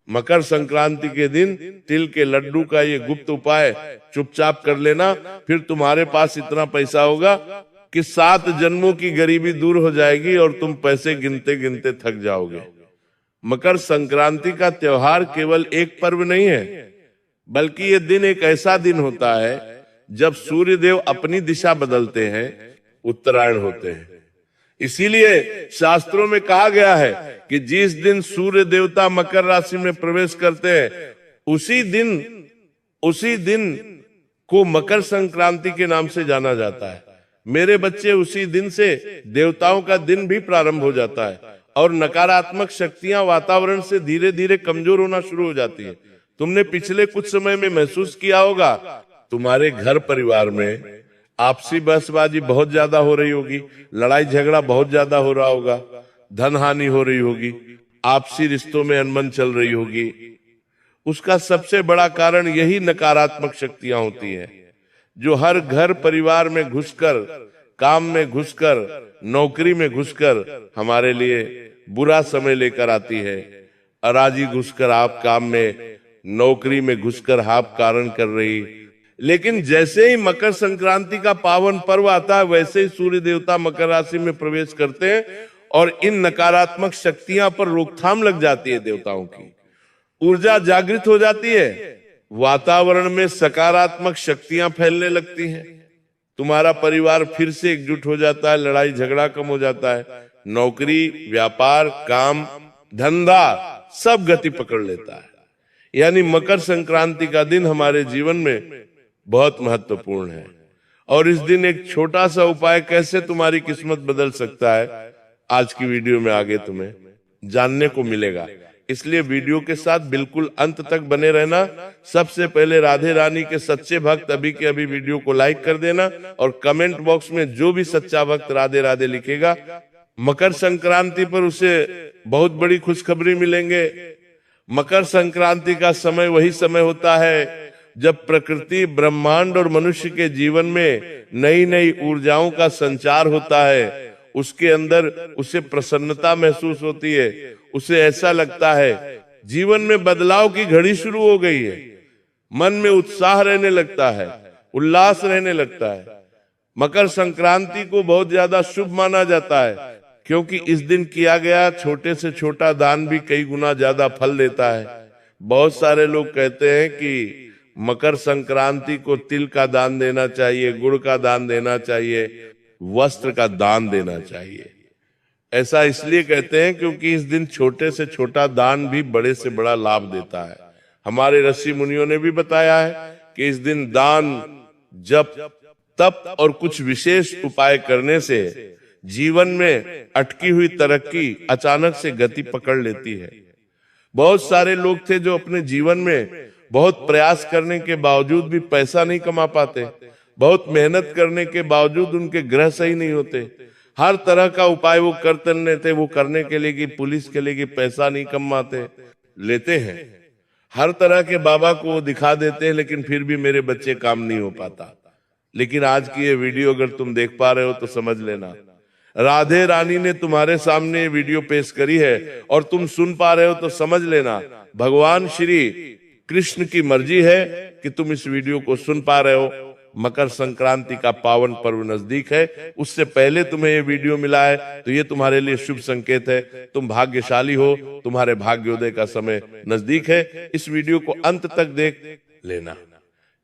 मकर संक्रांति के दिन तिल के लड्डू का ये गुप्त उपाय चुपचाप कर लेना, फिर तुम्हारे पास इतना पैसा होगा कि 7 जन्मों की गरीबी दूर हो जाएगी और तुम पैसे गिनते गिनते थक जाओगे। मकर संक्रांति का त्योहार केवल एक पर्व नहीं है, बल्कि ये दिन एक ऐसा दिन होता है जब सूर्य देव अपनी दिशा बदलते हैं, उत्तरायण होते हैं। इसीलिए शास्त्रों में कहा गया है कि जिस दिन सूर्य देवता मकर राशि में प्रवेश करते हैं उसी दिन को मकर संक्रांति के नाम से जाना जाता है। मेरे बच्चे, उसी दिन से देवताओं का दिन भी प्रारंभ हो जाता है और नकारात्मक शक्तियां वातावरण से धीरे धीरे कमजोर होना शुरू हो जाती है। तुमने पिछले कुछ समय में महसूस किया होगा, तुम्हारे घर परिवार में आपसी बहसबाजी बहुत ज्यादा हो रही होगी, लड़ाई झगड़ा बहुत ज्यादा हो रहा होगा, धन हानि हो रही होगी, आपसी रिश्तों में अनबन चल रही होगी। उसका सबसे बड़ा कारण यही नकारात्मक शक्तियां होती हैं, जो हर घर परिवार में घुसकर, काम में घुसकर, नौकरी में घुसकर हमारे लिए बुरा समय लेकर आती है। अराजी घुसकर आप काम में, नौकरी में घुसकर आप कारण कर रही। लेकिन जैसे ही मकर संक्रांति का पावन पर्व आता है, वैसे ही सूर्य देवता मकर राशि में प्रवेश करते हैं और इन नकारात्मक शक्तियां पर रोकथाम लग जाती है। देवताओं की ऊर्जा जागृत हो जाती है, वातावरण में सकारात्मक शक्तियां फैलने लगती हैं, तुम्हारा परिवार फिर से एकजुट हो जाता है, लड़ाई झगड़ा कम हो जाता है, नौकरी, व्यापार, काम, धंधा सब गति पकड़ लेता है। यानी मकर संक्रांति का दिन हमारे जीवन में बहुत महत्वपूर्ण है। और इस दिन एक छोटा सा उपाय कैसे तुम्हारी किस्मत बदल सकता है, आज की वीडियो में आगे तुम्हें जानने को मिलेगा। इसलिए वीडियो के साथ बिल्कुल अंत तक बने रहना। सबसे पहले राधे रानी के सच्चे भक्त अभी के अभी वीडियो को लाइक कर देना और कमेंट बॉक्स में जो भी सच्चा भक्त राधे राधे लिखेगा, मकर संक्रांति पर उसे बहुत बड़ी खुशखबरी मिलेंगे। मकर संक्रांति का समय वही समय होता है जब प्रकृति, ब्रह्मांड और मनुष्य के जीवन में नई नई ऊर्जाओं का संचार होता है। उसके अंदर उसे प्रसन्नता महसूस होती है, उसे ऐसा लगता है जीवन में बदलाव की घड़ी शुरू हो गई है, मन में उत्साह रहने लगता है, उल्लास रहने लगता है। मकर संक्रांति को बहुत ज्यादा शुभ माना जाता है, क्योंकि इस दिन किया गया छोटे से छोटा दान भी कई गुना ज्यादा फल देता है। बहुत सारे लोग कहते हैं कि मकर संक्रांति को तिल का दान देना चाहिए, गुड़ का दान देना चाहिए, वस्त्र का दान देना चाहिए। ऐसा इसलिए कहते हैं क्योंकि इस दिन छोटे से छोटा दान भी बड़े से बड़ा लाभ देता है। हमारे ऋषि मुनियों ने भी बताया है कि इस दिन दान, जप, तप और कुछ विशेष उपाय करने से जीवन में अटकी हुई तरक्की अचानक से गति पकड़ लेती है। बहुत सारे लोग थे जो अपने जीवन में बहुत प्रयास करने के बावजूद भी पैसा नहीं कमा पाते, बहुत मेहनत करने के बावजूद उनके ग्रह सही नहीं होते। हर तरह का उपाय वो करते थे, वो करने के लिए कि पुलिस के लिए कि पैसा नहीं कमाते, लेते हैं। हर तरह के बाबा को वो दिखा देते हैं, लेकिन फिर भी मेरे बच्चे काम नहीं हो पाता। लेकिन आज की ये वीडियो अगर तुम देख पा रहे हो तो समझ लेना, राधे रानी ने तुम्हारे सामने ये वीडियो पेश करी है और तुम सुन पा रहे हो तो समझ लेना भगवान श्री कृष्ण की मर्जी है कि तुम इस वीडियो को सुन पा रहे हो। मकर संक्रांति का पावन पर्व नजदीक है, उससे पहले तुम्हें ये वीडियो मिला है तो ये तुम्हारे लिए शुभ संकेत है। तुम भाग्यशाली हो, तुम्हारे भाग्योदय का समय नजदीक है। इस वीडियो को अंत तक देख लेना,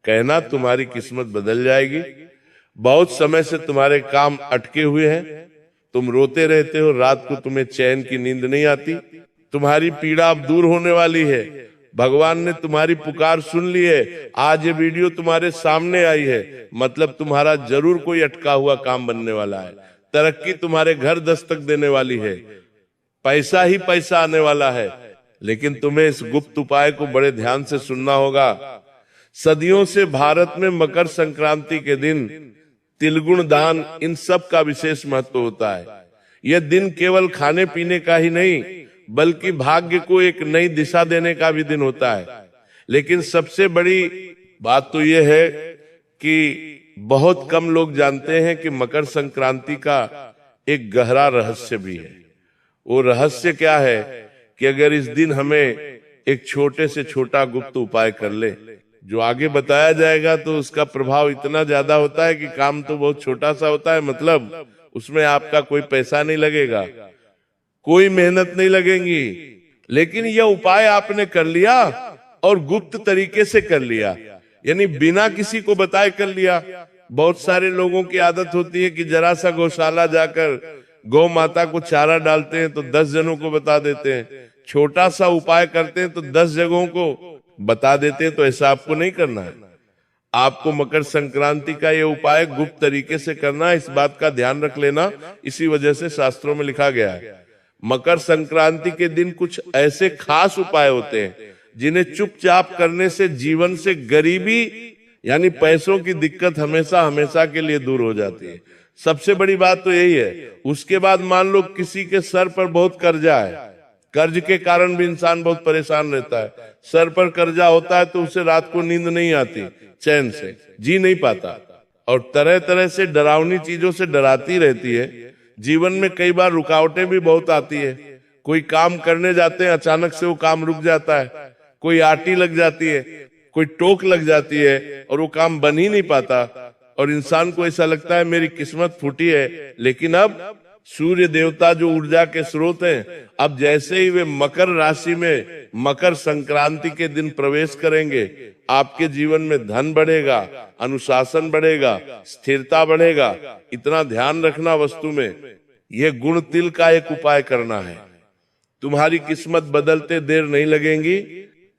कहना तुम्हारी किस्मत बदल जाएगी। बहुत समय से तुम्हारे काम अटके हुए हैं, तुम रोते रहते हो, रात को तुम्हें चैन की नींद नहीं आती। तुम्हारी पीड़ा अब दूर होने वाली है, भगवान ने तुम्हारी पुकार सुन ली है। आज ये वीडियो तुम्हारे सामने आई है, मतलब तुम्हारा जरूर कोई अटका हुआ काम बनने वाला है। तरक्की तुम्हारे घर दस्तक देने वाली है, पैसा ही पैसा आने वाला है। लेकिन तुम्हें इस गुप्त उपाय को बड़े ध्यान से सुनना होगा। सदियों से भारत में मकर संक्रांति के दिन तिलगुण दान, इन सब का विशेष महत्व होता है। यह दिन केवल खाने पीने का ही नहीं, बल्कि भाग्य को एक नई दिशा देने का भी दिन होता है। लेकिन सबसे बड़ी बात तो यह है कि बहुत कम लोग जानते हैं कि मकर संक्रांति का एक गहरा रहस्य भी है। वो रहस्य क्या है कि अगर इस दिन हमें एक छोटे से छोटा गुप्त उपाय कर ले। जो आगे बताया जाएगा तो उसका प्रभाव इतना ज्यादा होता है कि काम तो बहुत छोटा सा होता है, मतलब उसमें आपका कोई पैसा नहीं लगेगा, कोई मेहनत नहीं लगेगी, लेकिन यह उपाय आपने कर लिया और गुप्त तरीके से कर लिया, यानी बिना किसी को बताए कर लिया। बहुत सारे लोगों की आदत होती है कि जरा सा गौशाला जाकर गौ माता को चारा डालते हैं तो 10 जनों को बता देते हैं, छोटा सा उपाय करते हैं तो 10 जगहों को बता देते हैं। तो ऐसा आपको नहीं करना है। आपको मकर संक्रांति का ये उपाय गुप्त तरीके से करना है, इस बात का ध्यान रख लेना। इसी वजह से शास्त्रों में लिखा गया है मकर संक्रांति के दिन कुछ ऐसे खास उपाय होते हैं जिन्हें चुपचाप करने से जीवन से गरीबी यानी पैसों की दिक्कत हमेशा हमेशा के लिए दूर हो जाती है। सबसे बड़ी बात तो यही है। उसके बाद मान लो किसी के सर पर बहुत कर्जा है, कर्ज के कारण भी इंसान बहुत परेशान रहता है। सर पर कर्जा होता है तो उसे रात को नींद नहीं आती, चैन से जी नहीं पाता, और तरह तरह से डरावनी चीजों से डराती रहती है। जीवन में कई बार रुकावटें भी बहुत आती है। कोई काम करने जाते हैं, अचानक से वो काम रुक जाता है, कोई आटी लग जाती है, कोई टोक लग जाती है और वो काम बन ही नहीं पाता, और इंसान को ऐसा लगता है मेरी किस्मत फूटी है। लेकिन अब सूर्य देवता जो ऊर्जा के स्रोत हैं, अब जैसे ही वे मकर राशि में मकर संक्रांति के दिन प्रवेश करेंगे, आपके जीवन में धन बढ़ेगा, अनुशासन बढ़ेगा, स्थिरता बढ़ेगा। इतना ध्यान रखना वस्तु में, यह गुण तिल का एक उपाय करना है। तुम्हारी किस्मत बदलते देर नहीं लगेगी,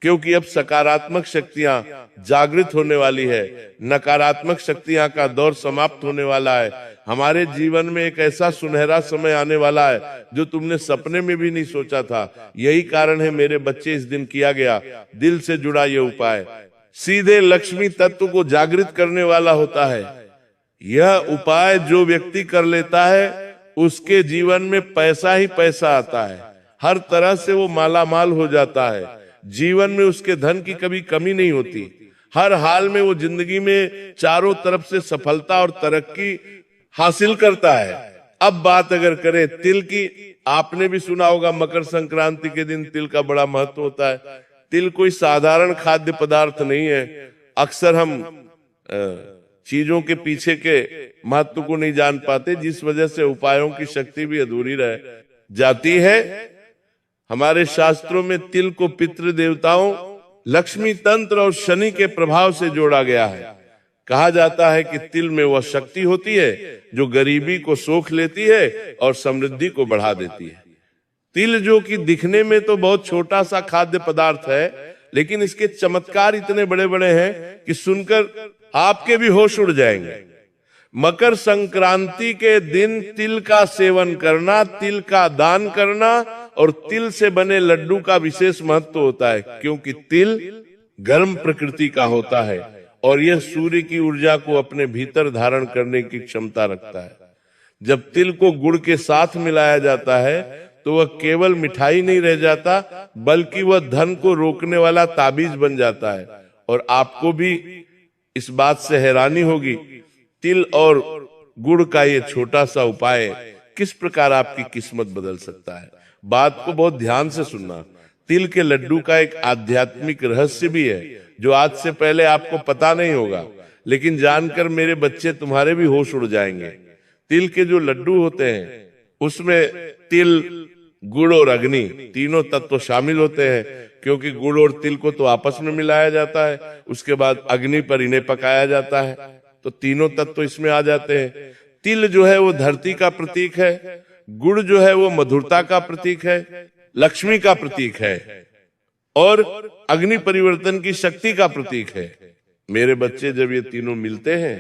क्योंकि अब सकारात्मक शक्तियां जागृत होने वाली है, नकारात्मक शक्तियां का दौर समाप्त होने वाला है। हमारे जीवन में एक ऐसा सुनहरा समय आने वाला है जो तुमने सपने में भी नहीं सोचा था। यही कारण है मेरे बच्चे, इस दिन किया गया दिल से जुड़ा ये उपाय सीधे लक्ष्मी तत्व को जागृत करने वाला होता है। यह उपाय जो व्यक्ति कर लेता है उसके जीवन में पैसा ही पैसा आता है, हर तरह से वो मालामाल हो जाता है। जीवन में उसके धन की कभी कमी नहीं होती, हर हाल में वो जिंदगी में चारों तरफ से सफलता और तरक्की हासिल करता है। अब बात अगर करें तिल की, आपने भी सुना होगा मकर संक्रांति के दिन तिल का बड़ा महत्व होता है। तिल कोई साधारण खाद्य पदार्थ नहीं है। अक्सर हम चीजों के पीछे के महत्व को नहीं जान पाते, जिस वजह से उपायों की शक्ति भी अधूरी रह जाती है। हमारे शास्त्रों में तिल को पितृ देवताओं, लक्ष्मी तंत्र और शनि के प्रभाव से जोड़ा गया है। कहा जाता है कि तिल में वह शक्ति होती है जो गरीबी को सोख लेती है और समृद्धि को बढ़ा देती है। तिल जो कि दिखने में तो बहुत छोटा सा खाद्य पदार्थ है, लेकिन इसके चमत्कार इतने बड़े बड़े हैं कि सुनकर आपके भी होश उड़ जाएंगे। मकर संक्रांति के दिन तिल का सेवन करना, तिल का दान करना और तिल से बने लड्डू का विशेष महत्व होता है, क्योंकि तिल गर्म प्रकृति का होता है और यह सूर्य की ऊर्जा को अपने भीतर धारण करने की क्षमता रखता है। जब तिल को गुड़ के साथ मिलाया जाता है तो वह केवल मिठाई नहीं रह जाता, बल्कि वह धन को रोकने वाला ताबीज बन जाता है। और आपको भी इस बात से हैरानी होगी, तिल और गुड़ का ये छोटा सा उपाय किस प्रकार आपकी किस्मत बदल सकता है। बात को बहुत ध्यान से सुनना। तिल के लड्डू का एक आध्यात्मिक रहस्य भी है जो आज से पहले आपको पता नहीं होगा, लेकिन जानकर मेरे बच्चे तुम्हारे भी होश उड़ जाएंगे। तिल के जो लड्डू होते हैं उसमें तिल, गुड़ और अग्नि तीनों तत्व शामिल होते हैं, क्योंकि गुड़ और तिल को तो आपस में मिलाया जाता है, उसके बाद अग्नि पर इन्हें पकाया जाता है, तो तीनों तत्व इसमें आ जाते हैं। तिल जो है वो धरती का प्रतीक है, गुड़ जो है वो मधुरता का प्रतीक है, लक्ष्मी का प्रतीक है, और अग्नि परिवर्तन की शक्ति का प्रतीक है। मेरे बच्चे जब ये तीनों मिलते हैं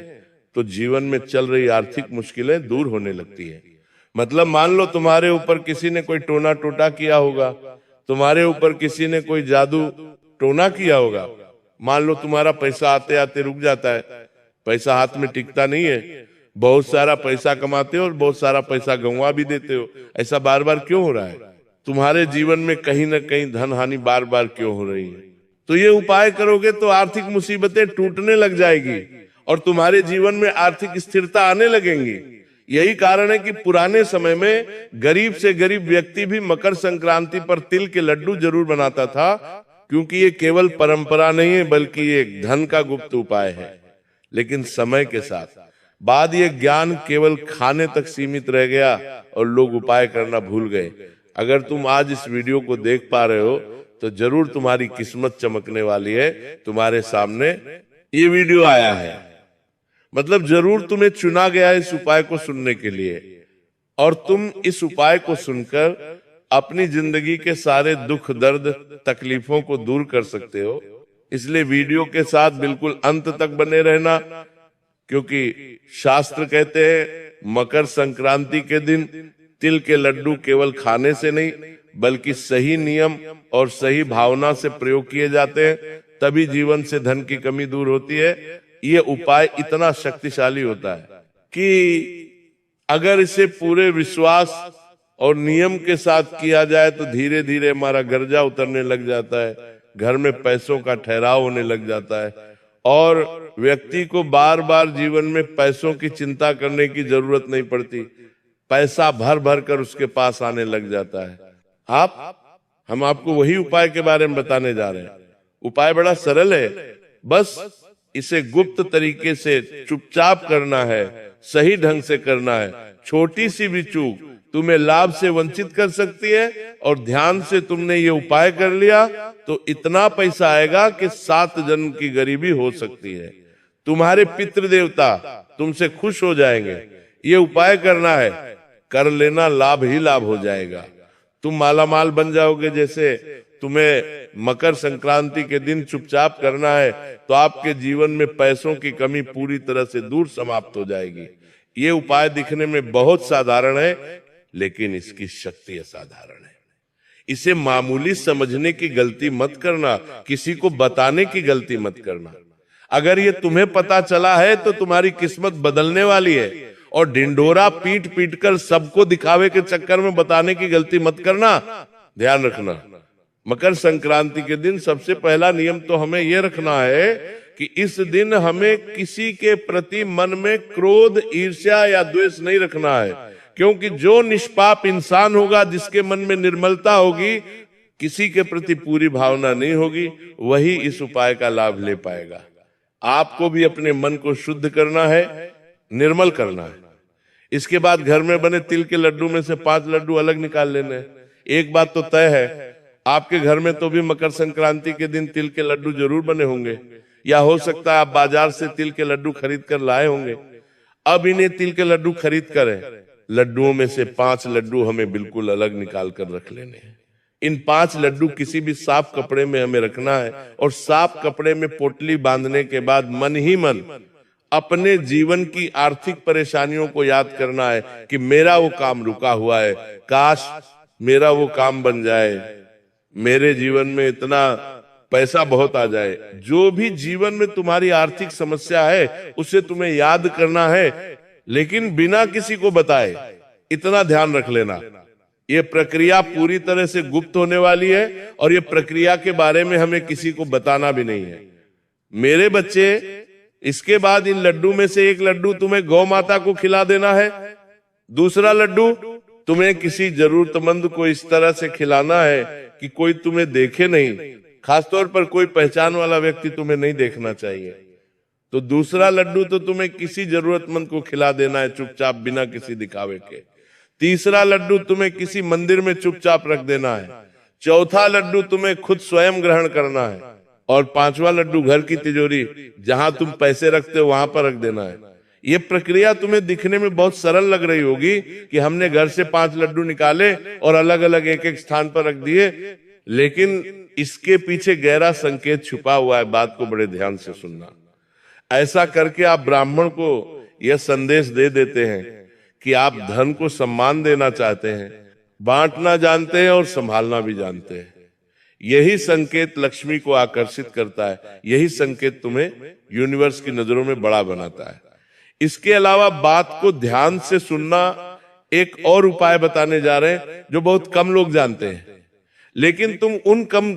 तो जीवन में चल रही आर्थिक मुश्किलें दूर होने लगती है। मतलब मान लो तुम्हारे ऊपर किसी ने कोई टोना टोटा किया होगा, तुम्हारे ऊपर किसी ने कोई जादू टोना किया होगा, मान लो तुम्हारा पैसा आते आते रुक जाता है, पैसा हाथ में टिकता नहीं है, बहुत सारा पैसा कमाते हो और बहुत सारा पैसा गंवा भी देते हो। ऐसा बार बार क्यों हो रहा है? तुम्हारे जीवन में कहीं ना कहीं धन हानि बार बार क्यों हो रही है? तो ये उपाय करोगे तो आर्थिक मुसीबतें टूटने लग जाएगी और तुम्हारे जीवन में आर्थिक स्थिरता आने लगेंगी। यही कारण है कि पुराने समय में गरीब से गरीब व्यक्ति भी मकर संक्रांति पर तिल के लड्डू जरूर बनाता था, क्योंकि ये केवल परंपरा नहीं है बल्कि ये एक धन का गुप्त उपाय है। लेकिन समय के साथ बाद ये ज्ञान केवल खाने तक सीमित रह गया और लोग उपाय करना भूल गए। अगर तुम आज इस वीडियो को देख पा रहे हो तो जरूर तुम्हारी किस्मत चमकने वाली है। तुम्हारे सामने ये वीडियो आया है, मतलब जरूर तुम्हें चुना गया इस उपाय को सुनने के लिए, और तुम इस उपाय को सुनकर अपनी जिंदगी के सारे दुख दर्द तकलीफों को दूर कर सकते हो। इसलिए वीडियो के साथ बिल्कुल अंत तक बने रहना, क्योंकि शास्त्र कहते हैं मकर संक्रांति के दिन तिल के लड्डू केवल खाने से नहीं बल्कि सही नियम और सही भावना से प्रयोग किए जाते हैं, तभी जीवन से धन की कमी दूर होती है। ये उपाय इतना शक्तिशाली होता है कि अगर इसे पूरे विश्वास और नियम के साथ किया जाए तो धीरे धीरे हमारा गर्जा उतरने लग जाता है, घर में पैसों का ठहराव होने लग जाता है और व्यक्ति को बार बार जीवन में पैसों की चिंता करने की जरूरत नहीं पड़ती। पैसा भर भर कर उसके पास आने लग जाता है। हम आपको वही उपाय के बारे में बताने जा रहे हैं। उपाय बड़ा सरल है, बस इसे गुप्त तरीके से चुपचाप करना है, सही ढंग से करना है। छोटी सी भी चूक तुम्हें लाभ से वंचित कर सकती है, और ध्यान से तुमने ये उपाय कर लिया तो इतना पैसा आएगा कि 7 जन्म की गरीबी हो सकती है। तुम्हारे पितृ देवता तुमसे खुश हो जाएंगे। ये उपाय करना है, कर लेना, लाभ ही लाभ हो जाएगा। तुम मालामाल बन जाओगे। जैसे तुम्हें मकर संक्रांति के दिन चुपचाप करना है तो आपके जीवन में पैसों की कमी पूरी तरह से दूर समाप्त हो जाएगी। ये उपाय दिखने में बहुत साधारण है, लेकिन इसकी शक्ति असाधारण है। इसे मामूली समझने की गलती मत करना, किसी को बताने की गलती मत करना। अगर ये तुम्हें पता चला है तो तुम्हारी किस्मत बदलने वाली है, और ढिंढोरा पीट पीट कर सबको दिखावे के चक्कर में बताने की गलती मत करना। ध्यान रखना, मकर संक्रांति के दिन सबसे पहला नियम तो हमें यह रखना है कि इस दिन हमें किसी के प्रति मन में क्रोध, ईर्ष्या या द्वेष नहीं रखना है, क्योंकि जो निष्पाप इंसान होगा, जिसके मन में निर्मलता होगी, किसी के प्रति पूरी भावना नहीं होगी, वही इस उपाय का लाभ ले पाएगा। आपको भी अपने मन को शुद्ध करना है, निर्मल करना है। इसके बाद घर में बने तिल के लड्डू में से 5 लड्डू अलग निकाल लेने। एक बात तो तय है, आपके घर में तो भी मकर संक्रांति के दिन तिल के लड्डू जरूर बने होंगे, या हो सकता है आप बाजार से तिल के लड्डू खरीद कर लाए होंगे। अब इन्हें तिल के लड्डू खरीद कर लड्डुओं में से 5 लड्डू हमें बिल्कुल अलग निकाल कर रख लेने हैं। इन 5 लड्डू किसी भी साफ कपड़े में हमें रखना है, और साफ कपड़े में पोटली बांधने के बाद मन ही मन अपने जीवन की आर्थिक परेशानियों को याद करना है कि मेरा वो काम रुका हुआ है, काश मेरा वो काम बन जाए, मेरे जीवन में इतना पैसा बहुत आ जाए। जो भी जीवन में तुम्हारी आर्थिक समस्या है उसे तुम्हें याद करना है, लेकिन बिना किसी को बताए। इतना ध्यान रख लेना, ये प्रक्रिया पूरी तरह से गुप्त होने वाली है, और ये प्रक्रिया के बारे में हमें किसी को बताना भी नहीं है। मेरे बच्चे, इसके बाद इन लड्डू में से एक लड्डू तुम्हें गौ माता को खिला देना है, दूसरा लड्डू तुम्हें किसी जरूरतमंद को इस तरह से खिलाना है कि कोई तुम्हें देखे नहीं, खासतौर पर कोई पहचान वाला व्यक्ति तुम्हें नहीं देखना चाहिए। तो दूसरा लड्डू तो तुम्हें किसी जरूरतमंद को खिला देना है चुपचाप, बिना किसी दिखावे के। तीसरा लड्डू तुम्हें किसी मंदिर में चुपचाप रख देना है। चौथा लड्डू तुम्हें खुद स्वयं ग्रहण करना है, और 5वां लड्डू घर की तिजोरी जहां तुम पैसे रखते हो वहां पर रख देना है। ये प्रक्रिया तुम्हें दिखने में बहुत सरल लग रही होगी कि हमने घर से 5 लड्डू निकाले और अलग अलग एक एक स्थान पर रख दिए, लेकिन इसके पीछे गहरा संकेत छुपा हुआ है। बात को बड़े ध्यान से सुनना। ऐसा करके आप ब्राह्मण को यह संदेश दे देते हैं कि आप धन को सम्मान देना चाहते हैं, बांटना जानते हैं और संभालना भी जानते हैं। यही संकेत लक्ष्मी को आकर्षित करता है, यही संकेत तुम्हें यूनिवर्स की नजरों में बड़ा बनाता है। इसके अलावा बात को ध्यान से सुनना, एक और उपाय बताने जा रहे हैं जो बहुत कम लोग जानते हैं, लेकिन तुम उन कम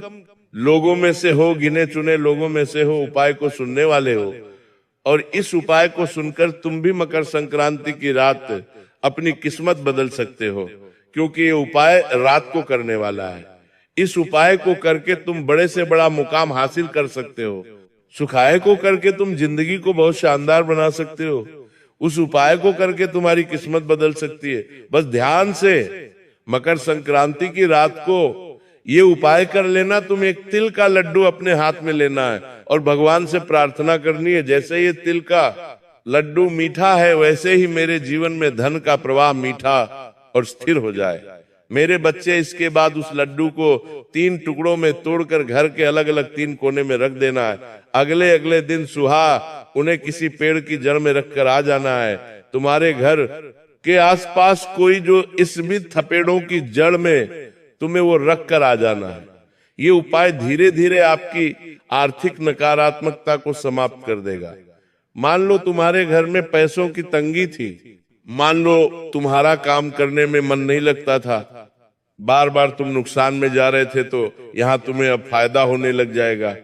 लोगों में से हो, गिने चुने लोगों में से हो, उपाय को सुनने वाले हो। और इस उपाय को सुनकर तुम भी मकर संक्रांति की रात अपनी किस्मत बदल सकते हो, क्योंकि ये उपाय रात को करने वाला है। इस उपाय को करके तुम बड़े से बड़ा मुकाम हासिल कर सकते हो। सुखाय को करके तुम जिंदगी को बहुत शानदार बना सकते हो। उस उपाय को करके तुम्हारी किस्मत बदल सकती है। बस ध्यान से मकर संक्रांति की रात को ये उपाय कर लेना। तुम एक तिल का लड्डू अपने हाथ में लेना है और भगवान से प्रार्थना करनी है, जैसे ये तिल का लड्डू मीठा है वैसे ही मेरे जीवन में धन का प्रवाह मीठा और स्थिर हो जाए। मेरे बच्चे इसके बाद उस लड्डू को 3 टुकड़ों में तोड़कर घर के अलग अलग 3 कोने में रख देना है। अगले अगले दिन सुबह उन्हें किसी पेड़ की जड़ में रखकर आ जाना है। तुम्हारे घर के आसपास कोई जो इसमित थपेड़ों की जड़ में तुम्हें वो रख कर आ जाना है। ये उपाय धीरे धीरे आपकी आर्थिक नकारात्मकता को समाप्त कर देगा। मान लो तुम्हारे घर में पैसों की तंगी थी, मान लो तुम्हारा काम करने में मन नहीं लगता था, बार बार तुम नुकसान में जा रहे थे, तो यहाँ तुम्हें अब फायदा होने लग जाएगा।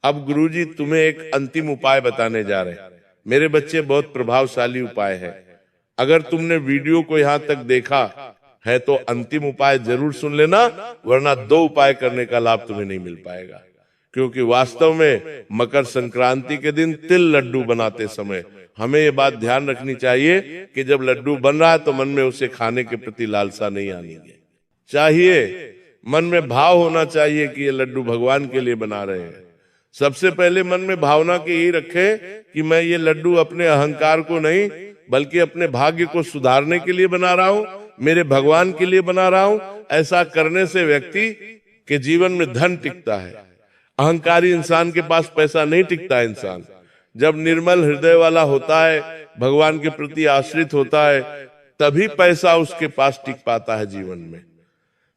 अब गुरुजी तुम्हें एक अंतिम उपाय बताने जा रहे हैं। मेरे बच्चे, बहुत प्रभावशाली उपाय है। अगर तुमने वीडियो को यहाँ तक देखा है तो अंतिम उपाय जरूर सुन लेना, वरना 2 उपाय करने का लाभ तुम्हें नहीं मिल पाएगा। क्योंकि वास्तव में मकर संक्रांति के दिन तिल लड्डू बनाते समय हमें ये बात ध्यान रखनी चाहिए कि जब लड्डू बन रहा है तो मन में उसे खाने के प्रति लालसा नहीं आनी चाहिए। मन में भाव होना चाहिए कि ये लड्डू भगवान के लिए बना रहे हैं। सबसे पहले मन में भावना की यही रखे कि मैं ये लड्डू अपने अहंकार को नहीं बल्कि अपने भाग्य को सुधारने के लिए बना रहा हूँ, मेरे भगवान के लिए बना रहा हूँ। ऐसा करने से व्यक्ति के जीवन में धन टिकता है। अहंकारी इंसान के पास पैसा नहीं टिकता। इंसान जब निर्मल हृदय वाला होता है, भगवान के प्रति आश्रित होता है, तभी पैसा उसके पास टिक पाता है जीवन में।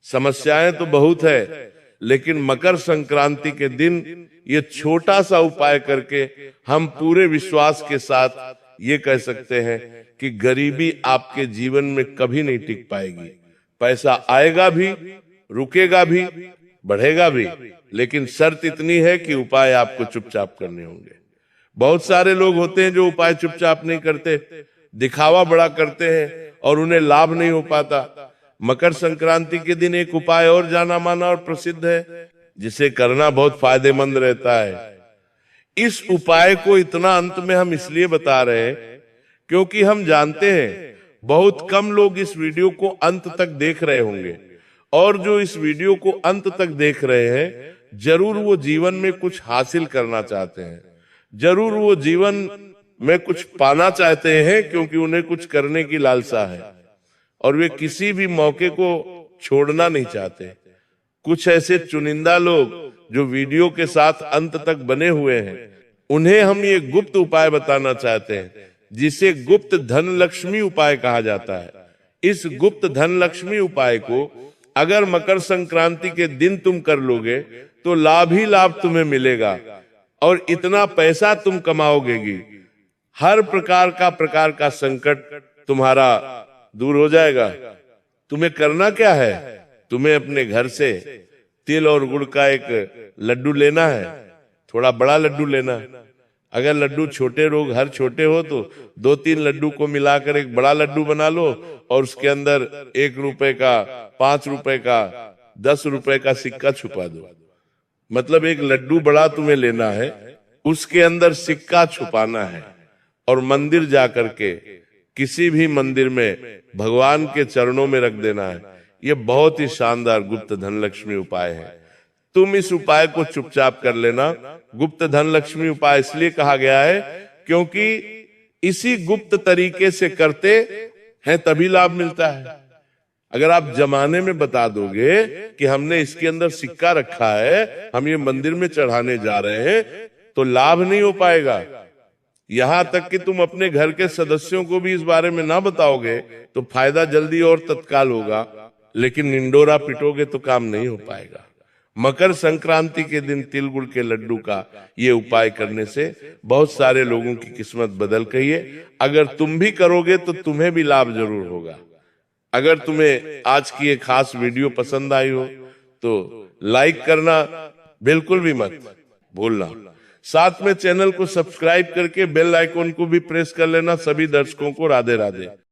समस्याएं तो बहुत है, लेकिन मकर संक्रांति के दिन ये छोटा सा उपाय करके हम पूरे विश्वास के साथ ये कह सकते हैं कि गरीबी आपके जीवन में कभी नहीं टिक पाएगी। पैसा आएगा भी, रुकेगा भी, बढ़ेगा भी, लेकिन शर्त इतनी है कि उपाय आपको चुपचाप करने होंगे। बहुत सारे लोग होते हैं जो उपाय चुपचाप नहीं करते, दिखावा बड़ा करते हैं और उन्हें लाभ नहीं हो पाता। मकर संक्रांति के दिन एक उपाय और जाना माना और प्रसिद्ध है, जिसे करना बहुत फायदेमंद रहता है। इस उपाय को इतना अंत में हम इसलिए बता रहे हैं क्योंकि हम जानते हैं बहुत कम लोग इस वीडियो को अंत तक देख रहे होंगे, और जो इस वीडियो को अंत तक देख रहे हैं जरूर वो जीवन में कुछ हासिल करना चाहते हैं, जरूर वो जीवन में कुछ पाना चाहते हैं, क्योंकि उन्हें कुछ करने की लालसा है और वे किसी भी मौके को छोड़ना नहीं चाहते। कुछ ऐसे चुनिंदा लोग जो वीडियो के साथ अंत तक बने हुए हैं, उन्हें हम ये गुप्त उपाय बताना चाहते हैं, जिसे गुप्त धन लक्ष्मी उपाय कहा जाता है। इस गुप्त धन लक्ष्मी उपाय को अगर मकर संक्रांति के दिन तुम कर लोगे तो लाभ ही लाभ तुम्हें मिलेगा और इतना पैसा तुम कमाओगे कि हर प्रकार का संकट तुम्हारा दूर हो जाएगा। तुम्हें करना क्या है? तुम्हें अपने घर से तिल और गुड़ का एक लड्डू लेना है, थोड़ा बड़ा लड्डू लेना है। अगर लड्डू छोटे लोग हर छोटे हो तो 2-3 लड्डू को मिलाकर एक बड़ा लड्डू बना लो और उसके अंदर 1 रुपए का, 5 रुपए का, 10 रुपए का सिक्का छुपा दो। मतलब एक लड्डू बड़ा तुम्हें लेना है, उसके अंदर सिक्का छुपाना है और मंदिर जाकर के किसी भी मंदिर में भगवान के चरणों में रख देना है। यह बहुत ही शानदार गुप्त धन लक्ष्मी उपाय है। तुम इस उपाय को चुपचाप कर लेना। गुप्त धन लक्ष्मी उपाय इसलिए कहा गया है क्योंकि इसी गुप्त तरीके से करते हैं तभी लाभ मिलता है। अगर आप जमाने में बता दोगे कि हमने इसके अंदर सिक्का रखा है, हम ये मंदिर में चढ़ाने जा रहे हैं, तो लाभ नहीं हो पाएगा। यहां तक कि तुम अपने घर के सदस्यों को भी इस बारे में ना बताओगे तो फायदा जल्दी और तत्काल होगा, लेकिन निंडोरा पिटोगे तो काम नहीं हो पाएगा। मकर संक्रांति के दिन तिल गुड़ के लड्डू का ये उपाय करने से बहुत सारे लोगों की किस्मत बदल गई है। अगर तुम भी करोगे तो तुम्हें भी लाभ जरूर होगा। अगर तुम्हें आज की ये खास वीडियो पसंद आई हो तो लाइक करना बिल्कुल भी मत भूलना। साथ में चैनल को सब्सक्राइब करके बेल आइकॉन को भी प्रेस कर लेना। सभी दर्शकों को राधे राधे।